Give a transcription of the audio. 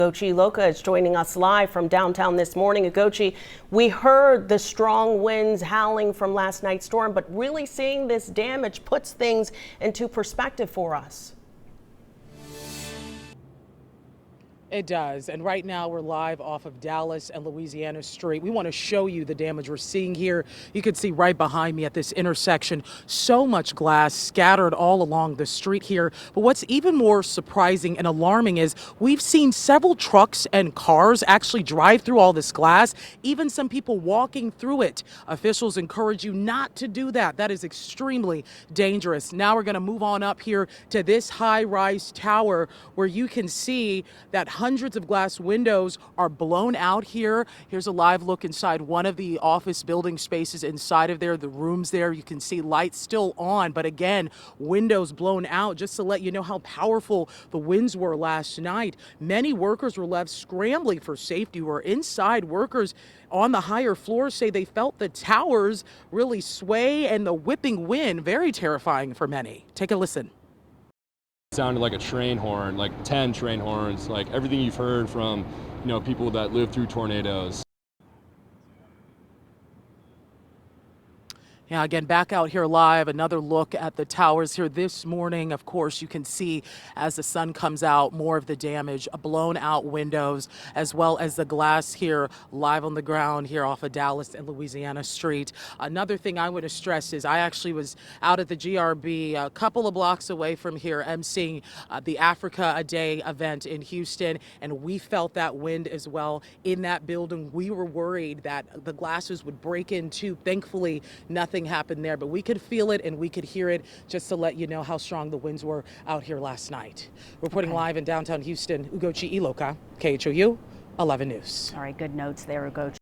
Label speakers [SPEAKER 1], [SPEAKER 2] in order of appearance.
[SPEAKER 1] Ugochi Iloka is joining us live from downtown this morning. Ugochi, we heard the strong winds howling from last night's storm, but really seeing this damage puts things into perspective for us.
[SPEAKER 2] It does. And right now we're live off of Dallas and Louisiana Street. We want to show you the damage we're seeing here. You can see right behind me at this intersection, so much glass scattered all along the street here. But what's even more surprising and alarming is we've seen several trucks and cars actually drive through all this glass, even some people walking through it. Officials encourage you not to do that. That is extremely dangerous. Now we're going to move on up here to this high-rise tower where you can see that hundreds of glass windows are blown out here. Here's a live look inside one of the office building spaces inside of there, the rooms there. You can see lights still on, but again, windows blown out. Just to let you know how powerful the winds were last night. Many workers were left scrambling for safety. Were inside. Workers on the higher floors say they felt the towers really sway and the whipping wind, very terrifying for many. Take a listen.
[SPEAKER 3] Sounded like a train horn, like 10 train horns, like everything you've heard from, people that live through tornadoes.
[SPEAKER 2] Yeah, again, back out here live, another look at the towers here this morning. Of course, you can see as the sun comes out, more of the damage, blown out windows, as well as the glass here live on the ground here off of Dallas and Louisiana Street. Another thing I want to stress is I actually was out at the GRB a couple of blocks away from here emceeing the Africa a Day event in Houston, and we felt that wind as well in that building. We were worried that the glasses would break in too. Thankfully, nothing happened there, but we could feel it and we could hear it, just to let you know how strong the winds were out here last night. Reporting live in downtown Houston, Ugochi Iloka, KHOU 11 News.
[SPEAKER 4] All right, good notes there, Ugochi.